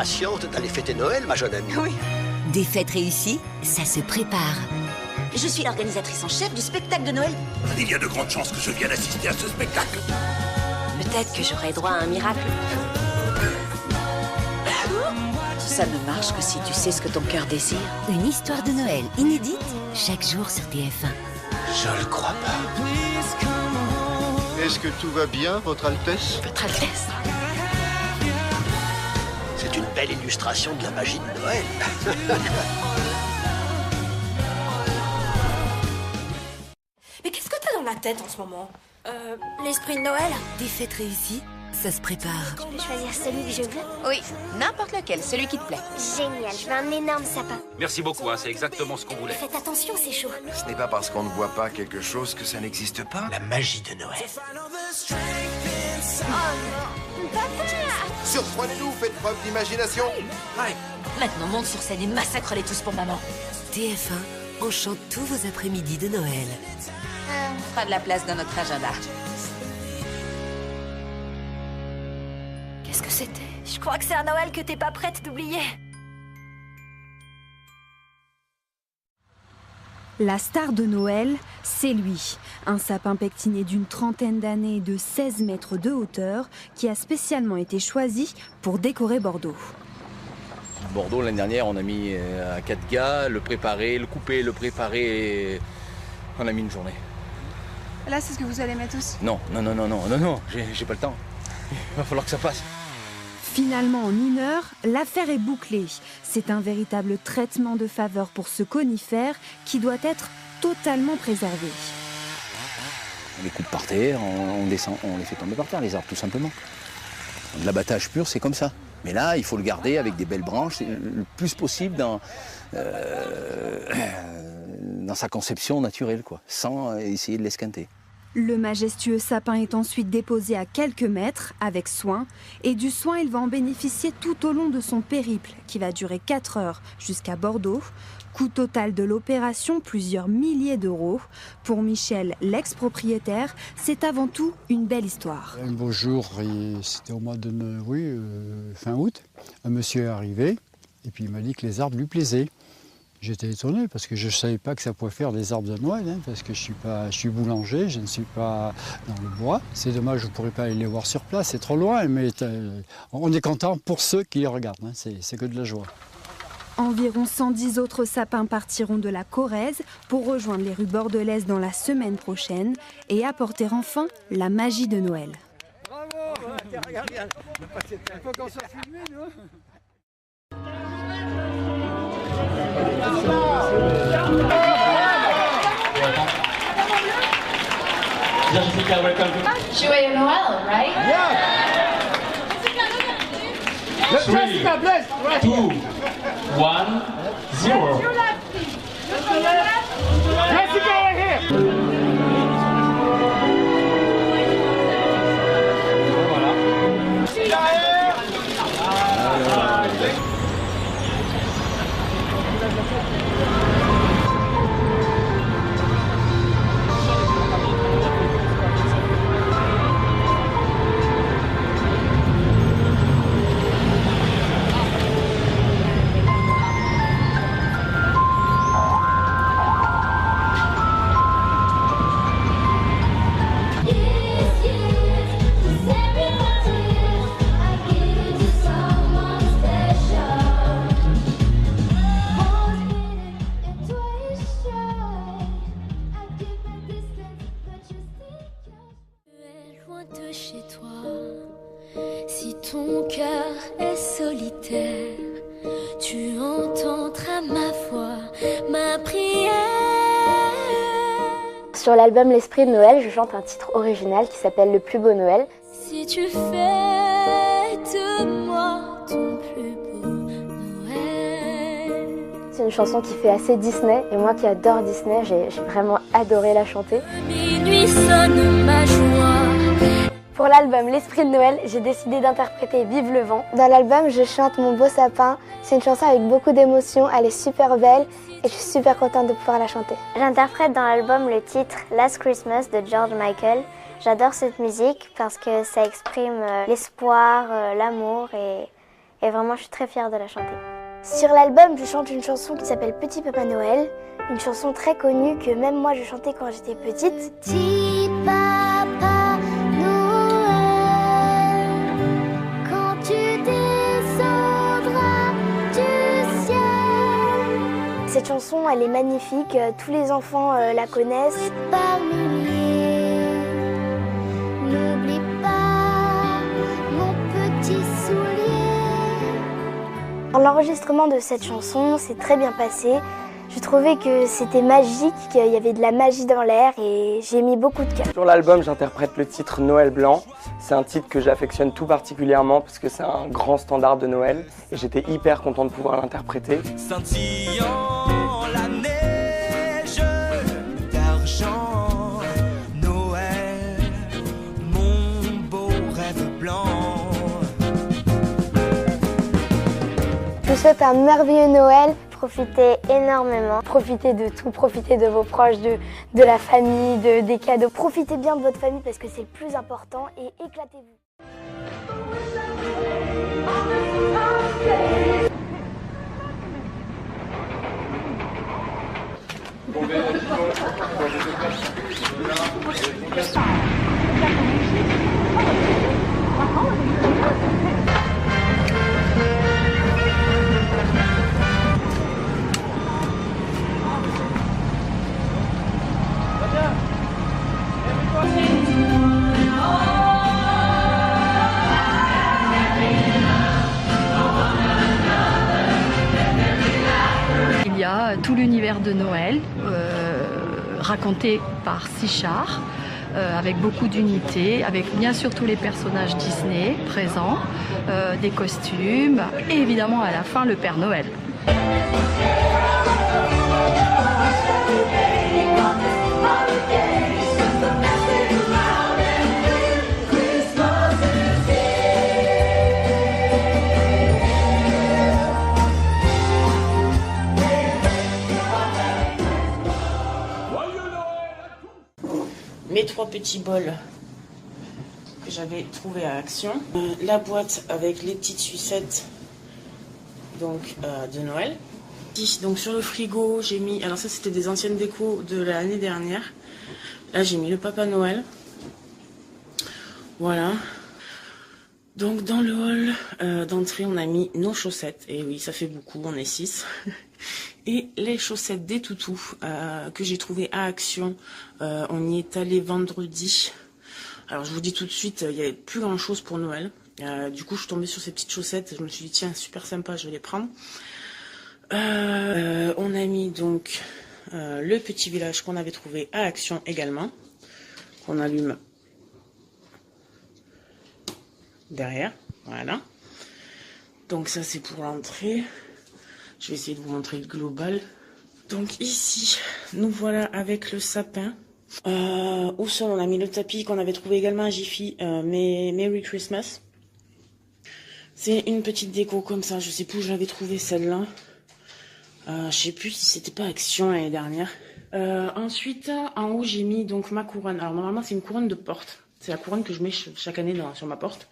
impatiente d'aller fêter Noël, ma jeune amie. Oui. Des fêtes réussies, ça se prépare. Je suis l'organisatrice en chef du spectacle de Noël. Il y a de grandes chances que je vienne assister à ce spectacle. Peut-être que j'aurai droit à un miracle. Ça ne marche que si tu sais ce que ton cœur désire. Une histoire de Noël inédite, chaque jour sur TF1. Je le crois pas. Est-ce que tout va bien, Votre Altesse? Votre Altesse. C'est une belle illustration de la magie de Noël. Mais qu'est-ce que t'as dans la tête en ce moment? L'esprit de Noël? Des fêtes réussies, ça se prépare. Je peux choisir celui que je veux? Oui, n'importe lequel, celui qui te plaît. Génial, je veux un énorme sapin. Merci beaucoup, c'est exactement ce qu'on voulait. Faites attention, c'est chaud. Ce n'est pas parce qu'on ne voit pas quelque chose que ça n'existe pas. La magie de Noël. Surprenez-nous, faites preuve d'imagination. Maintenant, monte sur scène et massacre-les tous pour maman. TF1 enchante tous vos après-midi de Noël. On fera de la place dans notre agenda. Qu'est-ce que c'était? Je crois que c'est un Noël que t'es pas prête d'oublier. La star de Noël, c'est lui. Un sapin pectiné d'une trentaine d'années et de 16 mètres de hauteur qui a spécialement été choisi pour décorer Bordeaux. Bordeaux, l'année dernière, on a mis à 4 gars, le préparer, le couper, le préparer. On a mis une journée. Là, c'est ce que vous allez mettre aussi? Non, j'ai pas le temps. Il va falloir que ça passe. Finalement, en 1 heure, l'affaire est bouclée. C'est un véritable traitement de faveur pour ce conifère qui doit être totalement préservé. On les coupe par terre, on descend, on les fait tomber par terre, les arbres, tout simplement. De l'abattage pur, c'est comme ça. Mais là, il faut le garder avec des belles branches, le plus possible dans sa conception naturelle, quoi, sans essayer de l'esquinter. Le majestueux sapin est ensuite déposé à quelques mètres avec soin. Et du soin, il va en bénéficier tout au long de son périple qui va durer 4 heures jusqu'à Bordeaux. Coût total de l'opération, plusieurs milliers d'euros. Pour Michel, l'ex-propriétaire, c'est avant tout une belle histoire. Un beau jour, c'était au mois de fin août, un monsieur est arrivé et puis il m'a dit que les arbres lui plaisaient. J'étais étonné parce que je ne savais pas que ça pouvait faire des arbres de Noël, parce que je suis boulanger, je ne suis pas dans le bois. C'est dommage, je ne pourrais pas aller les voir sur place, c'est trop loin, mais on est content pour ceux qui les regardent, c'est que de la joie. Environ 110 autres sapins partiront de la Corrèze pour rejoindre les rues bordelaises dans la semaine prochaine et apporter enfin la magie de Noël. Bravo! Regarde, il faut qu'on soit filmé, nous. Joyeux Noël, right? Yeah. 3, 2, 1, 0. Jessica, right here. De chez toi, si ton cœur est solitaire, tu entendras ma voix, ma prière. Sur l'album L'Esprit de Noël, je chante un titre original qui s'appelle Le plus beau Noël. Si tu fais de moi ton plus beau Noël. C'est une chanson qui fait assez Disney et moi qui adore Disney, j'ai vraiment adoré la chanter. Minuit sonne ma joie. Pour l'album L'Esprit de Noël, j'ai décidé d'interpréter Vive le vent. Dans l'album, je chante Mon beau sapin. C'est une chanson avec beaucoup d'émotion, elle est super belle et je suis super contente de pouvoir la chanter. J'interprète dans l'album le titre Last Christmas de George Michael. J'adore cette musique parce que ça exprime l'espoir, l'amour Et vraiment, je suis très fière de la chanter. Sur l'album, je chante une chanson qui s'appelle Petit Papa Noël. Une chanson très connue que même moi je chantais quand j'étais petite. Petit Papa Noël, quand tu descendras du ciel. Cette chanson, elle est magnifique. Tous les enfants la connaissent. Par milliers, n'oublie pas mon petit soulier. L'enregistrement de cette chanson s'est très bien passé. Je trouvais que c'était magique, qu'il y avait de la magie dans l'air et j'ai mis beaucoup de cœur. Sur l'album, j'interprète le titre Noël Blanc. C'est un titre que j'affectionne tout particulièrement parce que c'est un grand standard de Noël et j'étais hyper content de pouvoir l'interpréter. Scintillant la neige d'argent, Noël, mon beau rêve blanc. Je vous souhaite un merveilleux Noël. Profitez énormément, profitez de tout, profitez de vos proches, de la famille, des cadeaux. Profitez bien de votre famille parce que c'est le plus important et éclatez-vous. Il y a tout l'univers de Noël, raconté par 6 chars, avec beaucoup d'unités, avec bien sûr tous les personnages Disney présents, des costumes, et évidemment à la fin le Père Noël. Mes 3 petits bols que j'avais trouvés à Action. La boîte avec les petites sucettes donc, de Noël. Donc sur le frigo, j'ai mis... Alors ça, c'était des anciennes décos de l'année dernière. Là, j'ai mis le Papa Noël. Voilà. Donc dans le hall d'entrée, on a mis nos chaussettes. Et oui, ça fait beaucoup, on est 6. Et les chaussettes des toutous que j'ai trouvées à Action. On y est allé vendredi. Alors je vous dis tout de suite, il n'y avait plus grand chose pour Noël. Du coup je suis tombée sur ces petites chaussettes. Je me suis dit tiens, super sympa, je vais les prendre. On a mis donc le petit village qu'on avait trouvé à Action également. Qu'on allume derrière. Voilà. Donc ça c'est pour l'entrée. Je vais essayer de vous montrer le global. Donc ici, nous voilà avec le sapin. Au sol, on a mis le tapis qu'on avait trouvé également à Jiffy, mais Merry Christmas. C'est une petite déco comme ça. Je sais plus où j'avais trouvé celle-là. Je sais plus si c'était pas Action l'année dernière. Ensuite, en haut, j'ai mis donc ma couronne. Alors normalement, c'est une couronne de porte. C'est la couronne que je mets chaque année sur ma porte.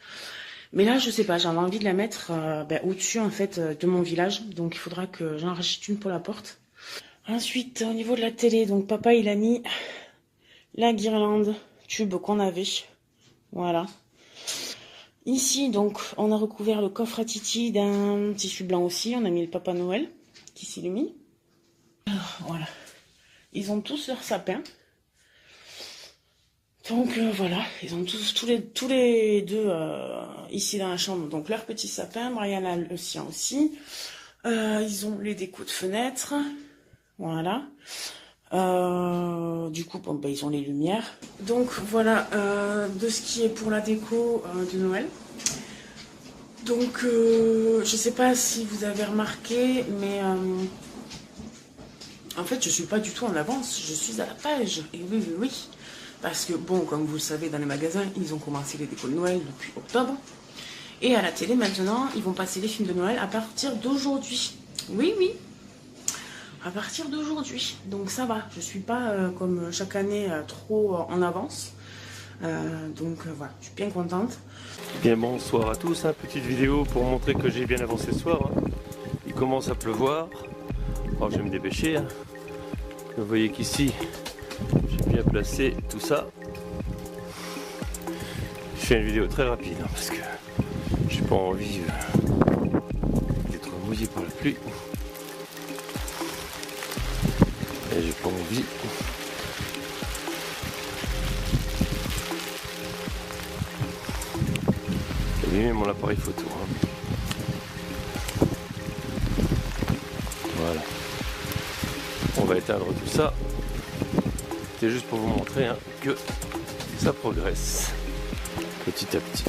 Mais là, je sais pas, j'avais envie de la mettre au-dessus en fait de mon village. Donc il faudra que j'en rachète une pour la porte. Ensuite, au niveau de la télé, donc papa il a mis la guirlande tube qu'on avait. Voilà. Ici, donc, on a recouvert le coffre à Titi d'un tissu blanc aussi. On a mis le Papa Noël qui s'illumine. Voilà. Ils ont tous leur sapin. Donc voilà, ils ont tous les deux ici dans la chambre, donc leur petit sapin. Brian a le sien aussi. Ils ont les décos de fenêtres. Voilà. Du coup, bon, ils ont les lumières. Donc voilà, de ce qui est pour la déco de Noël. Donc, je sais pas si vous avez remarqué, mais en fait, je suis pas du tout en avance. Je suis à la page. Et oui. Parce que, bon, comme vous le savez, dans les magasins, ils ont commencé les décos de Noël depuis octobre. Et à la télé, maintenant, ils vont passer les films de Noël à partir d'aujourd'hui. Oui. À partir d'aujourd'hui. Donc ça va. Je suis pas, comme chaque année, trop en avance. Voilà, je suis bien contente. Bien bonsoir à tous, petite vidéo pour montrer que j'ai bien avancé ce soir. Il commence à pleuvoir, alors je vais me dépêcher. Vous voyez qu'ici, j'ai bien placé tout ça. Je fais une vidéo très rapide parce que j'ai pas envie d'être mouillé par la pluie. Et j'ai pas envie d'abîmer mon appareil photo. Voilà. On va éteindre tout ça. C'était juste pour vous montrer que ça progresse petit à petit.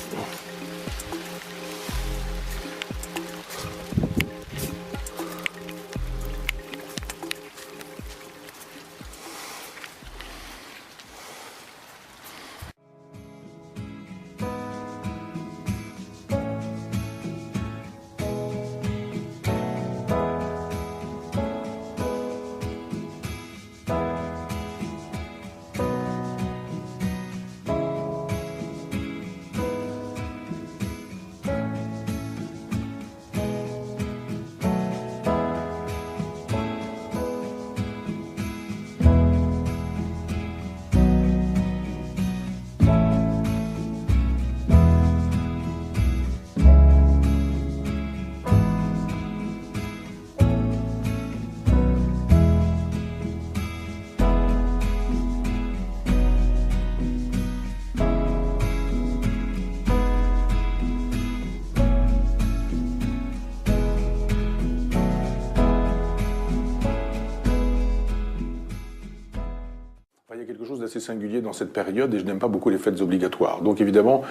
Il y a quelque chose d'assez singulier dans cette période et je n'aime pas beaucoup les fêtes obligatoires. Donc évidemment,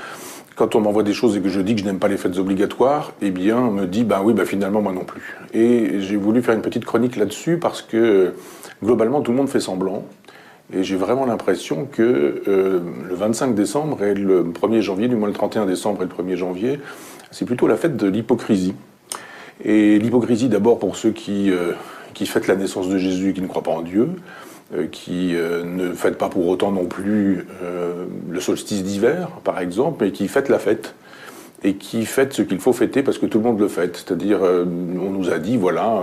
quand on m'envoie des choses et que je dis que je n'aime pas les fêtes obligatoires, eh bien on me dit finalement moi non plus. Et j'ai voulu faire une petite chronique là-dessus parce que globalement tout le monde fait semblant. Et j'ai vraiment l'impression que le 25 décembre et le 1er janvier, du moins le 31 décembre et le 1er janvier, c'est plutôt la fête de l'hypocrisie. Et l'hypocrisie d'abord pour ceux qui fêtent la naissance de Jésus et qui ne croient pas en Dieu, qui ne fêtent pas pour autant non plus le solstice d'hiver, par exemple, mais qui fêtent la fête, et qui fêtent ce qu'il faut fêter parce que tout le monde le fête. C'est-à-dire, on nous a dit, voilà,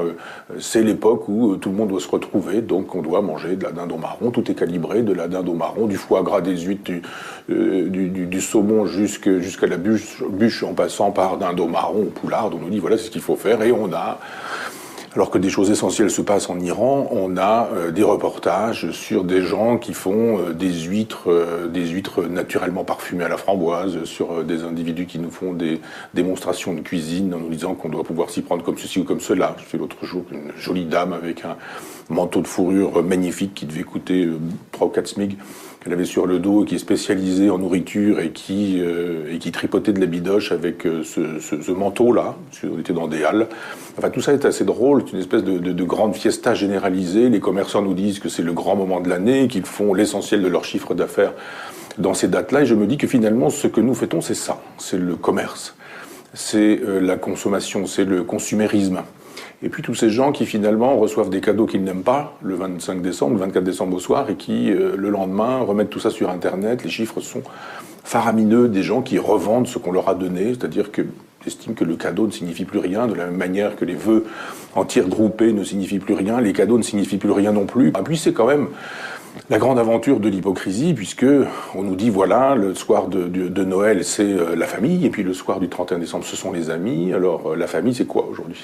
c'est l'époque où tout le monde doit se retrouver, donc on doit manger de la dinde au marron, tout est calibré, de la dinde au marron, du foie gras, des huîtres, du saumon jusqu'à la bûche en passant par dinde au marron, au poulard. On nous dit, voilà, c'est ce qu'il faut faire, et on a... Alors que des choses essentielles se passent en Iran, on a des reportages sur des gens qui font des huîtres naturellement parfumées à la framboise, sur des individus qui nous font des démonstrations de cuisine en nous disant qu'on doit pouvoir s'y prendre comme ceci ou comme cela. J'ai fait l'autre jour une jolie dame avec un manteau de fourrure magnifique qui devait coûter 3 ou 4 SMIG, qu'elle avait sur le dos, qui est spécialisée en nourriture et qui tripotait de la bidoche avec ce manteau-là. On était dans des halles. Enfin, tout ça est assez drôle, c'est une espèce de grande fiesta généralisée. Les commerçants nous disent que c'est le grand moment de l'année, qu'ils font l'essentiel de leur chiffre d'affaires dans ces dates-là. Et je me dis que finalement, ce que nous fêtons, c'est ça. C'est le commerce, c'est la consommation, c'est le consumérisme. Et puis tous ces gens qui finalement reçoivent des cadeaux qu'ils n'aiment pas le 25 décembre, le 24 décembre au soir, et qui le lendemain remettent tout ça sur Internet. Les chiffres sont faramineux, des gens qui revendent ce qu'on leur a donné, c'est-à-dire qu'ils estiment que le cadeau ne signifie plus rien, de la même manière que les vœux en tirs groupés ne signifient plus rien, les cadeaux ne signifient plus rien non plus. Et puis c'est quand même la grande aventure de l'hypocrisie, puisque on nous dit, voilà, le soir de Noël, c'est la famille, et puis le soir du 31 décembre, ce sont les amis. Alors la famille, c'est quoi aujourd'hui ?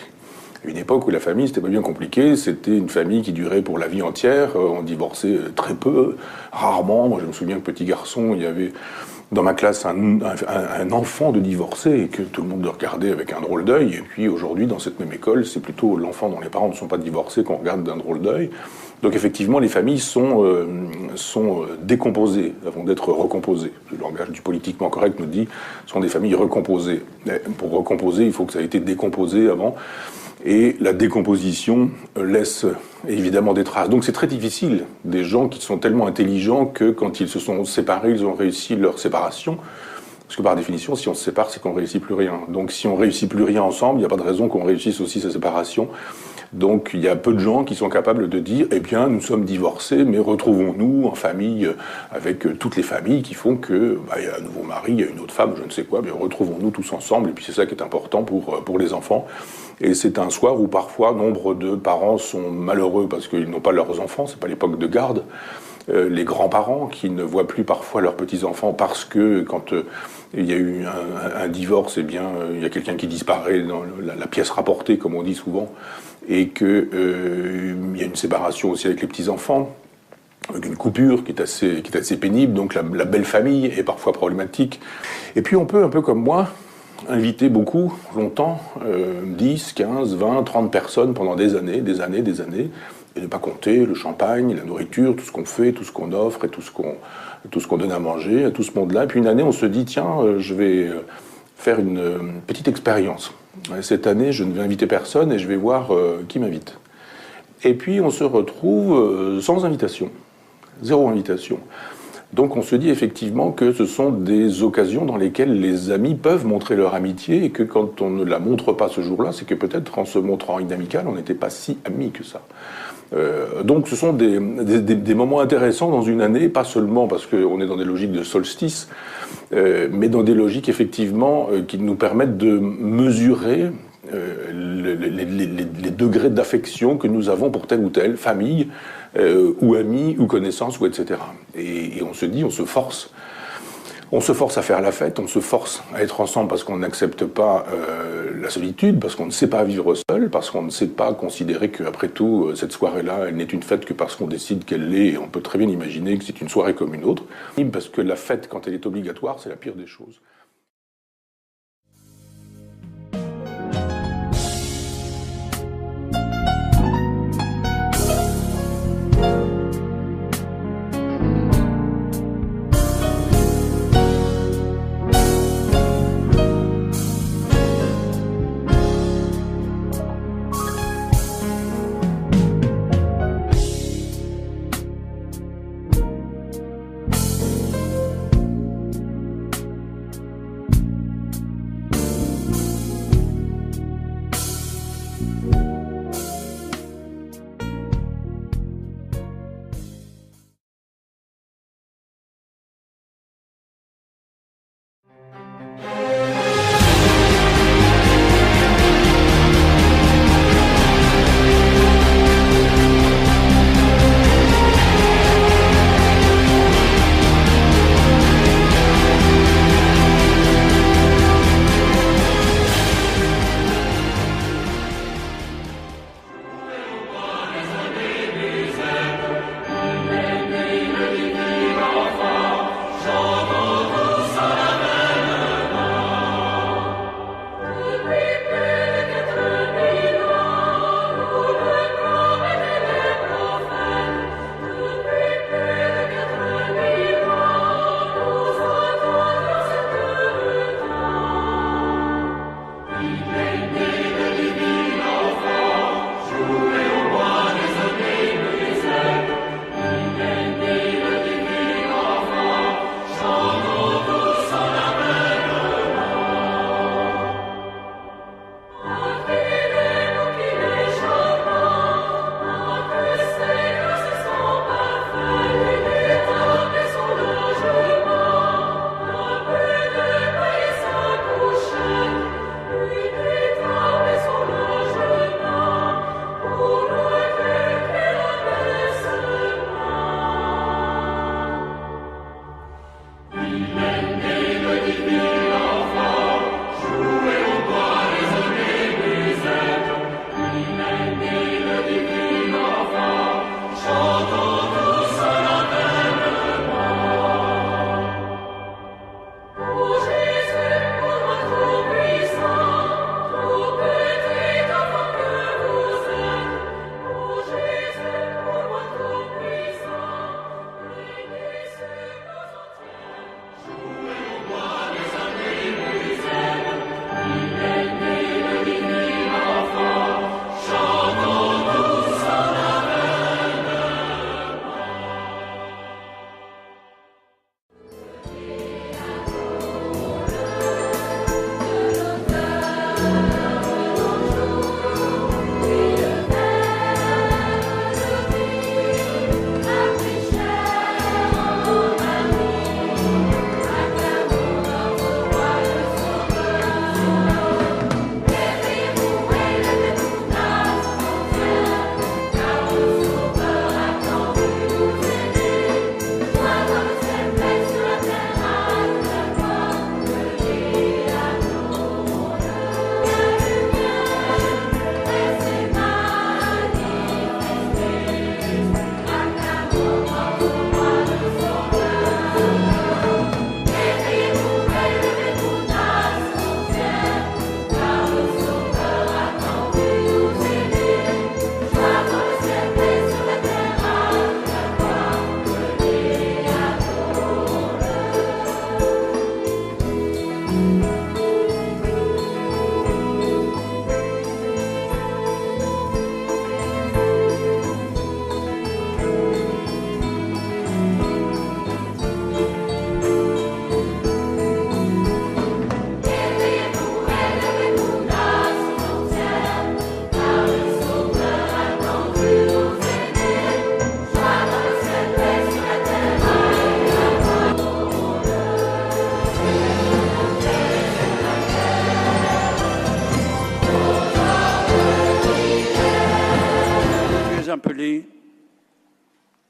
Une époque où la famille, c'était pas bien compliqué, c'était une famille qui durait pour la vie entière, on divorçait très peu, rarement. Moi, je me souviens que petit garçon, il y avait dans ma classe un enfant de divorcé et que tout le monde le regardait avec un drôle d'œil. Et puis aujourd'hui, dans cette même école, c'est plutôt l'enfant dont les parents ne sont pas divorcés qu'on regarde d'un drôle d'œil. Donc effectivement, les familles sont décomposées avant d'être recomposées. Le langage du politiquement correct nous dit ce sont des familles recomposées. Mais pour recomposer, il faut que ça ait été décomposé avant. Et la décomposition laisse évidemment des traces. Donc c'est très difficile. Des gens qui sont tellement intelligents que quand ils se sont séparés, ils ont réussi leur séparation. Parce que par définition, si on se sépare, c'est qu'on ne réussit plus rien. Donc si on ne réussit plus rien ensemble, il n'y a pas de raison qu'on réussisse aussi sa séparation Donc il y a peu de gens qui sont capables de dire, eh bien nous sommes divorcés, mais retrouvons-nous en famille, avec toutes les familles qui font que, il y a un nouveau mari, il y a une autre femme, je ne sais quoi, mais retrouvons-nous tous ensemble, et puis c'est ça qui est important pour les enfants. Et c'est un soir où parfois nombre de parents sont malheureux parce qu'ils n'ont pas leurs enfants, c'est pas l'époque de garde. Les grands-parents qui ne voient plus parfois leurs petits-enfants parce que quand il y a eu un divorce, eh bien il y a quelqu'un qui disparaît dans la pièce rapportée, comme on dit souvent, et que il y a une séparation aussi avec les petits-enfants, avec une coupure qui est assez pénible, donc la belle famille est parfois problématique. Et puis on peut, un peu comme moi, inviter beaucoup, longtemps, 10, 15, 20, 30 personnes pendant des années, et ne pas compter le champagne, la nourriture, tout ce qu'on fait, tout ce qu'on offre et tout ce qu'on donne à manger à tout ce monde-là. Et puis une année, on se dit, tiens, je vais faire une petite expérience. Cette année, je ne vais inviter personne et je vais voir qui m'invite. Et puis on se retrouve sans invitation, zéro invitation. Donc on se dit effectivement que ce sont des occasions dans lesquelles les amis peuvent montrer leur amitié et que quand on ne la montre pas ce jour-là, c'est que peut-être en se montrant inamical, on n'était pas si amis que ça. Donc ce sont des moments intéressants dans une année, pas seulement parce qu'on est dans des logiques de solstice, mais dans des logiques effectivement qui nous permettent de mesurer les degrés d'affection que nous avons pour telle ou telle famille, ou amis, ou connaissances, ou etc. Et on se dit, on se force à faire la fête, on se force à être ensemble parce qu'on n'accepte pas la solitude, parce qu'on ne sait pas vivre seul, parce qu'on ne sait pas considérer qu'après tout, cette soirée-là, elle n'est une fête que parce qu'on décide qu'elle l'est, et on peut très bien imaginer que c'est une soirée comme une autre, parce que la fête, quand elle est obligatoire, c'est la pire des choses.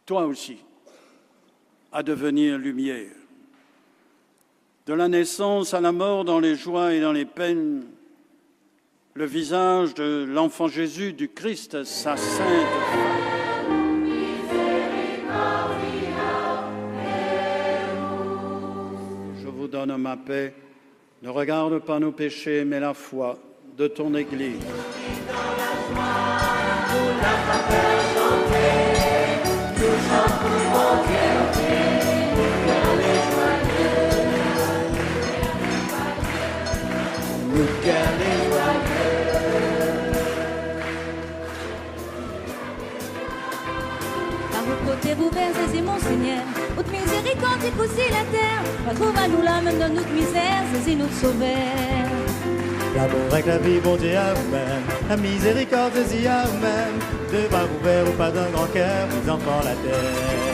toi aussi, à devenir lumière. De la naissance à la mort, dans les joies et dans les peines, le visage de l'enfant Jésus, du Christ, sa sainte femme. Je vous donne ma paix. Ne regarde pas nos péchés, mais la foi de ton Église. Par vos côtés ouverts, saisissez mon Seigneur, votre miséricorde écousez la terre, retrouve-nous l'âme de notre misère, saisis notre sauveur. L'amour avec la vie, bon Dieu, amen. La miséricorde, saisis, amen. De bras ouverts ou pas d'un grand cœur, vous enfants la terre.